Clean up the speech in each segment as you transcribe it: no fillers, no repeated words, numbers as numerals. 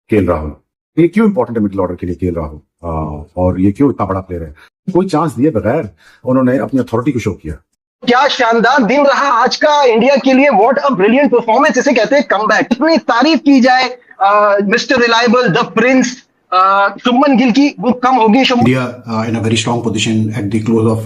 KL Rahul. ये क्यों important है मिडिल ऑर्डर के लिए केएल राहुल, और ये क्यों इतना बड़ा प्लेयर है? कोई चांस दिए बगैर उन्होंने अपनी अथॉरिटी को शो किया। क्या शानदार दिन रहा आज का इंडिया के लिए। व्हाट अ ब्रिलियंट परफॉर्मेंस, इसे कहते हैं कमबैक। इतनी तारीफ की जाए mister reliable, the Prince, Shubman Gill की, वो कम होगी। India in a very strong position at the close of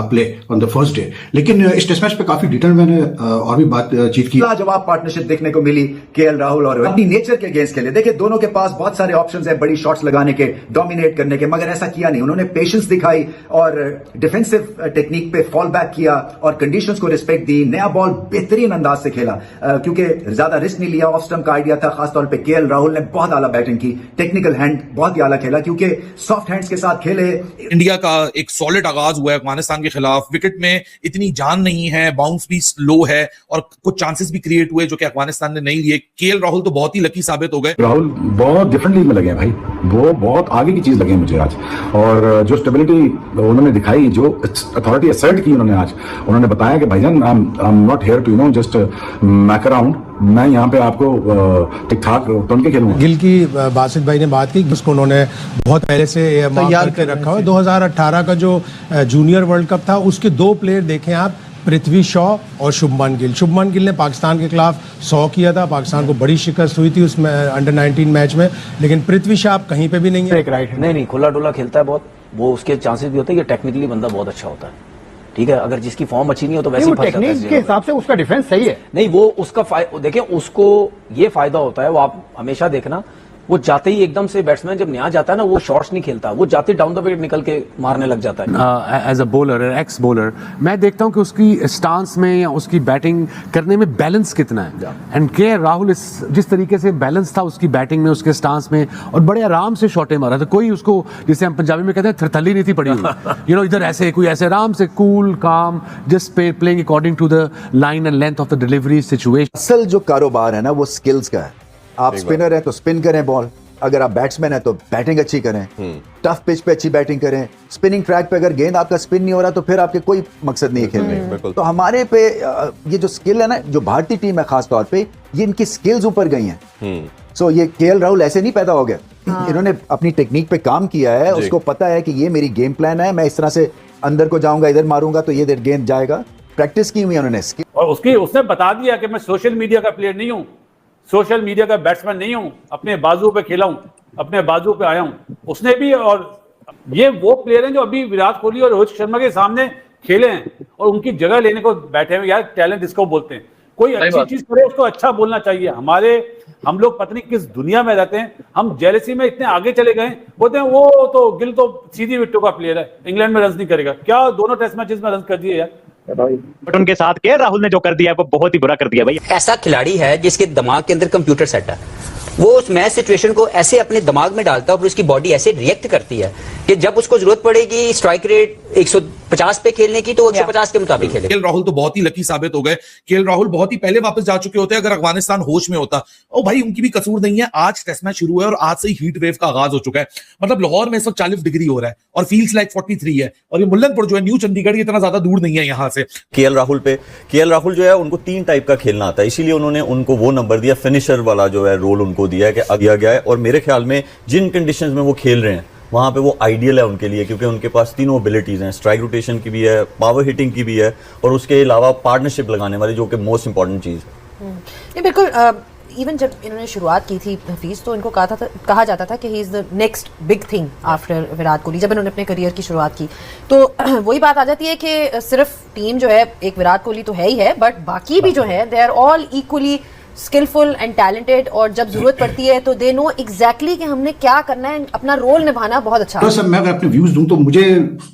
play on the first day. लेकिन इस टेस्ट मैच पे काफी डिटेल मैंने और भी बातचीत की। लाजवाब पार्टनरशिप देखने को मिली केएल राहुल और अपनी नेचर के अगेंस्ट खेले। देखिए दोनों के पास बहुत सारे ऑप्शंस है बड़ी शॉट्स लगाने के, डोमिनेट करने के, मगर ऐसा किया नहीं। उन्होंने पेशेंस दिखाई और डिफेंसिव टेक्निक पे फॉल बैक किया और कंडीशंस को रिस्पेक्ट दी। नया बॉल बेहतरीन अंदाज से खेला, क्योंकि ज्यादा रिस्क नहीं लिया। ऑफ स्टंप का आइडिया था। खासतौर पे केएल राहुल ने बहुत आला बैटिंग की, टेक्निकल हैंड बहुत ही आला खेला, क्योंकि सॉफ्ट हैंड्स के साथ खेले। इंडिया का एक सॉलिड आगाज हुआ है अफगानिस्तान के खिलाफ। विकेट में इतनी जान नहीं है, बाउंस भी स्लो है और कुछ चांसेस भी क्रिएट हुए जो कि अफगानिस्तान ने नहीं लिए। केएल राहुल तो बहुत ही लकी साबित हो गए। राहुल बहुत डिफरेंट लीग में लगे भाई, वो बहुत आगे की चीज लगे मुझे आज। और जो स्टेबिलिटी उन्होंने दिखाई, जो अथॉरिटी असर्ट की उन्होंने आज, उन्होंने बताया कि भाईजान I am not here to just muck around, मैं यहाँ पे आपको ठीक ठाक टर्न के खेलूंगा। गिल की बासित भाई ने बात की, उसको उन्होंने बहुत पहले से तैयार करके रखा हुआ। 2018 का जो जूनियर वर्ल्ड कप था, उसके दो प्लेयर देखें आप, पृथ्वी शॉ और शुभमन गिल। शुभमन गिल ने पाकिस्तान के खिलाफ 100 किया था, पाकिस्तान को बड़ी शिकस्त हुई थी उसमें अंडर 19 मैच में, लेकिन पृथ्वी शॉ आप कहीं पे भी नहीं है। एक राइट नहीं खुला डुला खेलता है बहुत, वो उसके चांसेस भी होते हैं कि टेक्निकली बंदा बहुत अच्छा होता है। ठीक है, अगर जिसकी फॉर्म अच्छी नहीं हो तो वैसे टेक्निक के हिसाब से उसका डिफेंस सही है। नहीं, वो उसका देखिए, उसको ये फायदा होता है, वो आप हमेशा देखना, वो जाते ही एकदम से बैट्समैन जब नया जाता है ना, वो शॉट्स नहीं खेलता, वो जाते डाउन द विकेट निकल के मारने लग जाता है। As a bowler, ex bowler, मैं देखता हूं कि उसकी स्टांस में या उसकी बैटिंग करने में बैलेंस कितना है। एंड केएल राहुल जिस तरीके से बैलेंस था उसकी बैटिंग में, उसके स्टांस में, और बड़े आराम से शॉटें मारा था। कोई उसको, जिसे हम पंजाबी में कहते हैं, थरथली नहीं थी पड़ी हुई। इधर ऐसे कोई ऐसे आराम से कूल काम, just playing according to the line and length of the delivery situation. असल जो कारोबार है ना, वो स्किल्स का है। आप स्पिनर है तो स्पिन करें बॉल, अगर आप बैट्समैन है तो बैटिंग अच्छी करें, टफ पिच पे अच्छी बैटिंग करें। स्पिनिंग ट्रैक पे अगर गेंद आपका स्पिन नहीं हो रहा तो फिर आपके कोई मकसद नहीं है खेलने। तो हमारे पे ये जो स्किल है ना, जो भारतीय टीम है खास तौर पे, ये इनकी स्किल्स ऊपर गई हैं। सो ये केएल राहुल ऐसे नहीं पैदा हो गए। इन्होंने अपनी टेक्निक पे काम किया है, उसको पता है कि ये मेरी गेम प्लान है, मैं इस तरह से अंदर को जाऊंगा, इधर मारूंगा तो ये देर गेंद जाएगा। प्रैक्टिस की हुई है उन्होंने। और उसने बता दिया कि मैं सोशल मीडिया का प्लेयर नहीं हूँ, सोशल मीडिया का बैट्समैन नहीं हूं, अपने बाजू पे खेला हूं, अपने बाजू पे आया हूं। उसने भी, और ये वो प्लेयर हैं जो अभी विराट कोहली और रोहित शर्मा के सामने खेले हैं और उनकी जगह लेने को बैठे हैं। यार टैलेंट इसको बोलते हैं। कोई अच्छी चीज करे उसको अच्छा बोलना चाहिए। हम लोग पता नहीं किस दुनिया में रहते हैं, हम जेलसी में इतने आगे चले गए, बोलते हैं वो तो गिल तो सीधी विकेटों का प्लेयर है, इंग्लैंड में रन नहीं करेगा। क्या दोनों टेस्ट मैचेस में रन कर दिए यार। बट उनके साथ केएल राहुल ने जो कर दिया है वो बहुत ही बुरा कर दिया भाई। ऐसा खिलाड़ी है जिसके दिमाग के अंदर कंप्यूटर सेट है, वो उस मैच सिचुएशन को ऐसे अपने दिमाग में डालता है और उसकी बॉडी ऐसे रिएक्ट करती है कि जब उसको जरूरत पड़ेगी स्ट्राइक रेट 150 पे खेलने की तो 150 के मुताबिक खेले। केएल राहुल तो बहुत ही लकी साबित हो गए। केएल राहुल बहुत ही पहले वापस जा चुके होते अगर अफगानिस्तान होश में होता। ओ भाई, उनकी भी कसूर नहीं है। आज टेस्ट मैच शुरू है और आज से ही हीट वेव का आगाज हो चुका है। मतलब लाहौर में इस वक्त 40 डिग्री हो रहा है और फील्स लाइक 43 है, और ये मुल्लनपुर जो है न्यू चंडीगढ़, ये इतना ज्यादा दूर नहीं है यहाँ से। केएल राहुल जो है, उनको 3 टाइप का खेलना आता है, इसीलिए उन्होंने उनको वो नंबर दिया, फिनिशर वाला जो है रोल उनको दिया है कि दिया गया है। और मेरे ख्याल में जिन कंडीशंस में वो खेल रहे हैं वहां पे वो आइडियल है उनके लिए, क्योंकि उनके पास तीनों एबिलिटीज हैं, स्ट्राइक रोटेशन की भी है, पावर हिटिंग की भी है, और उसके अलावा पार्टनरशिप लगाने वाली, जो कि मोस्ट इंपॉर्टेंट चीज है। नहीं बिल्कुल, इवन जब इन्होंने शुरुआत की थी हफीज, तो इनको कहा जाता था कि he is the next big thing after Virat Kohli. जब इन्होंने अपने करियर की शुरुआत की तो वही बात आ जाती है कि सिर्फ टीम जो है, एक विराट कोहली तो है ही है, बट बाकी भी जो है they are all equally skilful and talented, और जब जरूरत पड़ती है तो दे नो एग्जैक्टली कि हमने क्या करना है, अपना रोल निभाना बहुत अच्छा है। सर, मैं अगर अपने व्यूज दूं तो मुझे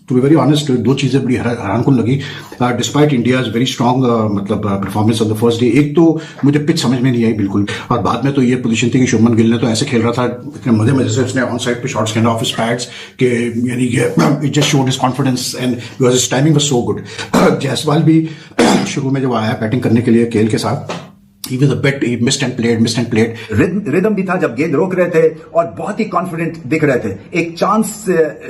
टू बी वेरी ऑनेस्ट 2 चीजें बड़ी हैरानकुन लगी डिस्पाइट इंडियाज वेरी स्ट्रांग मतलब performance on the first day. एक तो मुझे पिच समझ में नहीं आई बिल्कुल, और बाद में तो ये पोजीशन थी कि शुभमन गिल ने तो ऐसे खेल रहा था, इतने मजे से उसने ऑन साइड पे शॉट्स खेला ऑफ हिज पैड्स के, यानी कि it just showed his confidence and because his timing was so good. Jaiswal भी शुरू में जब आया बैटिंग करने के लिए केएल के साथ, He was a bit, he missed and played. Rhythm भी था जब गेंद रोक रहे थे और बहुत ही कॉन्फिडेंट दिख रहे थे। एक चांस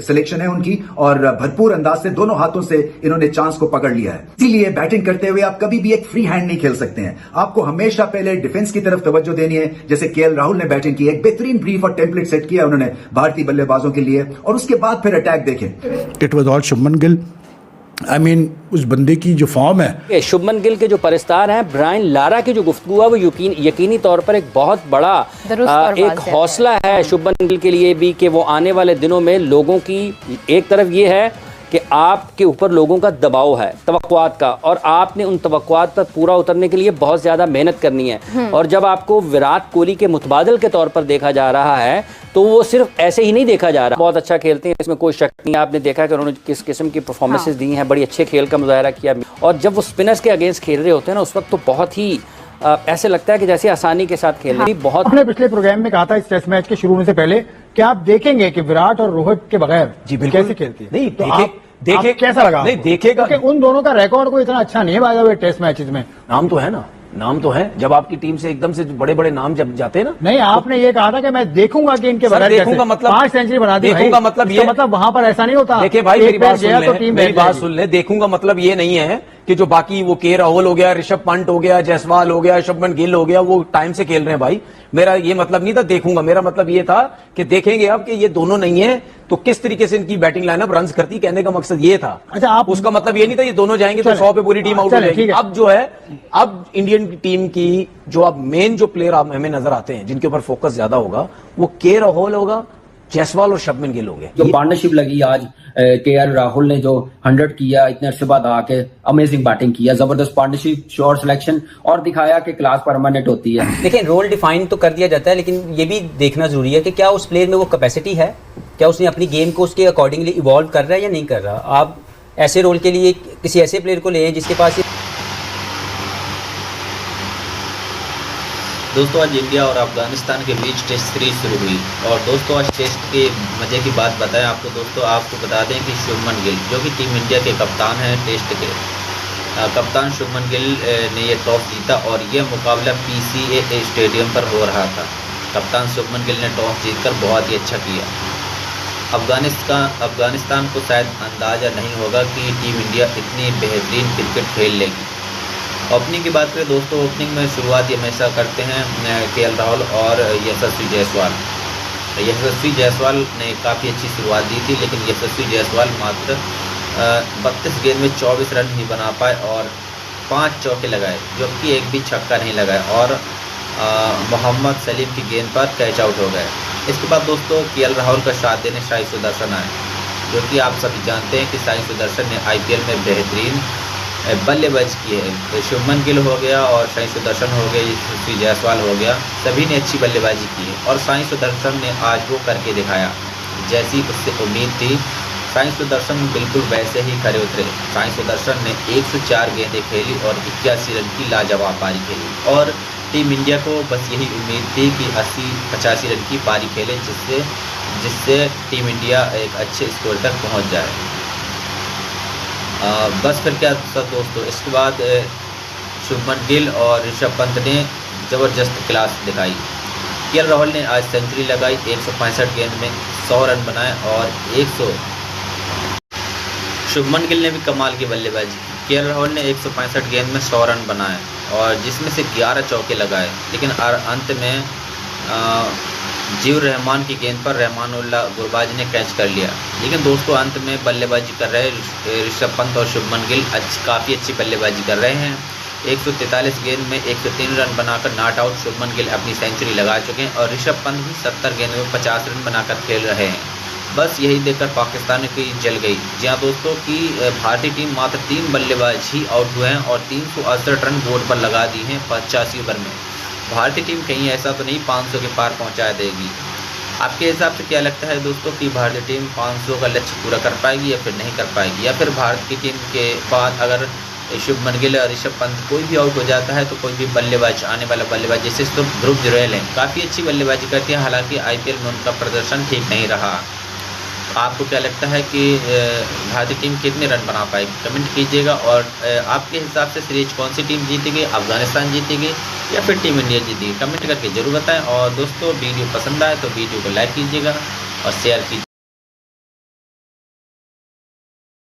सिलेक्शन है उनकी और भरपूर अंदाज से दोनों हाथों से इन्होंने चांस को पकड़ लिया है। इसीलिए बैटिंग करते हुए आप कभी भी एक फ्री हैंड नहीं खेल सकते हैं। आपको हमेशा पहले डिफेंस की तरफ तवज्जो देनी है। जैसे केएल राहुल ने बैटिंग की, एक बेहतरीन ब्रीफ और टेम्पलेट सेट किया उन्होंने भारतीय बल्लेबाजों के लिए और उसके बाद फिर अटैक देखें। It was all Shubman Gill. I mean, उस बंदे की जो फॉर्म है, शुभमन गिल के जो परिस्तार हैं, ब्रायन लारा की जो गुफ्तगू है वो यकीनी तौर पर एक बहुत बड़ा एक हौसला है शुभमन गिल के लिए भी कि वो आने वाले दिनों में लोगों की एक तरफ ये है कि आपके ऊपर लोगों का दबाव है तवक्कुआत का और आपने उन तवक्कुआत पर पूरा उतरने के लिए बहुत ज़्यादा मेहनत करनी है। और जब आपको विराट कोहली के मुतबादिल के तौर पर देखा जा रहा है तो वो सिर्फ ऐसे ही नहीं देखा जा रहा। बहुत अच्छा खेलते हैं, इसमें कोई शक नहीं। आपने देखा कि उन्होंने किस किस्म की परफॉर्मेंसेस दी हैं, बड़ी अच्छे खेल का मुजाहरा किया और जब वो स्पिनर्स के अगेंस्ट खेल रहे होते हैं ना उस वक्त तो बहुत ही ऐसे लगता है कि जैसे आसानी के साथ खेल रहे हैं। बहुत आपने पिछले प्रोग्राम में कहा था इस टेस्ट मैच के शुरू होने से पहले कि आप देखेंगे कि विराट और रोहित के बगैर जी कैसे खेलती है। नहीं तो देखे कैसा लगा? नहीं देखेगा कि उन दोनों का रिकॉर्ड कोई इतना अच्छा नहीं है हुए टेस्ट मैचेस में। नाम तो है ना, नाम तो है। जब आपकी टीम से एकदम से बड़े बड़े नाम जब जाते हैं ना। नहीं, आपने ये कहा था कि मैं देखूंगा कि इनके बगैर देखूंगा मतलब 5 सेंचुरी बना दी। देखूंगा मतलब ये मतलब वहां पर ऐसा नहीं होता। देखिए भाई मेरी बात सुन ले। देखूंगा मतलब ये नहीं है कि जो बाकी वो के राहुल हो गया, ऋषभ पंत हो गया, जायसवाल हो गया, शुभमन गिल हो गया, वो टाइम से खेल रहे हैं भाई। मेरा ये मतलब नहीं था देखूंगा, मेरा मतलब ये था कि देखेंगे अब कि ये दोनों नहीं है तो किस तरीके से इनकी बैटिंग लाइनअप रन्स करती, कहने का मकसद ये था। अच्छा, आप उसका मतलब ये नहीं था ये दोनों जाएंगे तो 100 पे पूरी टीम आउट हो जाएगी। अब जो है अब इंडियन टीम की जो अब मेन जो प्लेयर हमें नजर आते हैं जिनके ऊपर फोकस ज्यादा होगा वो के राहुल होगा, जायसवाल और शुभमन गिल हो गए। जो पार्टनरशिप लगी आज केएल राहुल ने जो 100 किया, इतने अरसे बाद आके अमेजिंग बैटिंग किया, जबरदस्त पार्टनरशिप, शॉट सिलेक्शन और दिखाया कि क्लास परमानेंट होती है। देखिए रोल डिफाइन तो कर दिया जाता है लेकिन ये भी देखना जरूरी है कि क्या उस प्लेयर में वो कैपेसिटी है, क्या उसने अपनी गेम को उसके अकॉर्डिंगली इवॉल्व कर रहा है या नहीं कर रहा। आप ऐसे रोल के लिए किसी ऐसे प्लेयर को ले जिसके पास दोस्तों आज इंडिया और अफगानिस्तान के बीच टेस्ट सीरीज शुरू हुई और दोस्तों आज टेस्ट के मज़े की बात बताएं आपको। दोस्तों आपको बता दें कि शुभमन गिल जो कि टीम इंडिया के कप्तान हैं, टेस्ट के कप्तान शुभमन गिल ने ये टॉस जीता और यह मुकाबला PCA स्टेडियम पर हो रहा था। कप्तान शुभमन गिल ने टॉस जीतकर बहुत ही अच्छा किया। अफगानिस्तान को शायद अंदाज़ा नहीं होगा कि टीम इंडिया इतनी बेहतरीन क्रिकेट खेल लेगी। ओपनिंग की बात करें दोस्तों, ओपनिंग में शुरुआत हमेशा करते हैं केएल राहुल और यशस्वी जायसवाल। यशस्वी जायसवाल ने काफ़ी अच्छी शुरुआत दी थी लेकिन यशस्वी जायसवाल मात्र 32 गेंद में 24 रन ही बना पाए और 5 चौके लगाए जबकि एक भी छक्का नहीं लगाए और मोहम्मद सलीम की गेंद पर कैच आउट हो गए। इसके बाद दोस्तों केएल राहुल का साथ देने साई सुदर्शन आए जो कि आप सभी जानते हैं कि साई सुदर्शन ने IPL में बेहतरीन बल्लेबाजी की है। शुभमन गिल हो गया और साई सुदर्शन हो गए, यशस्वी जायसवाल हो गया, सभी ने अच्छी बल्लेबाजी की है और साई सुदर्शन ने आज वो करके दिखाया जैसी उससे उम्मीद थी। साई सुदर्शन बिल्कुल वैसे ही खरे उतरे। साई सुदर्शन ने 104 गेंदें खेली और 81 रन की लाजवाब पारी खेली और टीम इंडिया को बस यही उम्मीद थी कि 80-85 रन की पारी खेले जिससे टीम इंडिया एक अच्छे स्कोर तक पहुंच जाए। बस फिर क्या था दोस्तों, इसके बाद शुभमन गिल और ऋषभ पंत ने ज़बरदस्त क्लास दिखाई। केएल राहुल ने आज सेंचुरी लगाई, 165 गेंद में 100 रन बनाए और 100। शुभमन गिल ने भी कमाल की बल्लेबाजी की। केएल राहुल ने 165 गेंद में 100 रन बनाए और जिसमें से 11 चौके लगाए लेकिन अंत में जीवर रहमान की गेंद पर रहमानुल्लाह गुरबाज ने कैच कर लिया। लेकिन दोस्तों अंत में बल्लेबाजी कर रहे ऋषभ पंत और शुभमन गिल काफ़ी अच्छी बल्लेबाजी कर रहे हैं। 143 गेंद में 103 रन बनाकर नॉट आउट शुभमन गिल अपनी सेंचुरी लगा चुके हैं और ऋषभ पंत भी 70 गेंद में 50 रन बनाकर खेल रहे हैं। बस यही देखकर पाकिस्तान की जल गई। जी हाँ दोस्तों की भारतीय टीम मात्र 3 बल्लेबाज ही आउट हुए हैं और 368 रन बोर्ड पर लगा दी हैं 85 ओवर में। भारतीय टीम कहीं ऐसा तो नहीं 500 के पार पहुंचा देगी। आपके हिसाब से क्या लगता है दोस्तों कि भारतीय टीम 500 का लक्ष्य पूरा कर पाएगी या फिर नहीं कर पाएगी, या फिर भारत की टीम के बाद अगर शुभमन गिल और ऋषभ पंत कोई भी आउट हो जाता है तो कोई भी बल्लेबाज आने वाला बल्लेबाज जैसे तो ध्रुव जुरैल हैं काफ़ी अच्छी बल्लेबाजी करती है, हालांकि IPL में उनका प्रदर्शन ठीक नहीं रहा। आपको क्या लगता है कि भारतीय टीम कितने रन बना पाएगी, कमेंट कीजिएगा। और आपके हिसाब से सीरीज कौन सी टीम जीतेगी, अफगानिस्तान जीतेगी या फिर टीम इंडिया जीतेगी, कमेंट करके जरूर बताएं। और दोस्तों वीडियो पसंद आए तो वीडियो को लाइक कीजिएगा और शेयर कीजिए।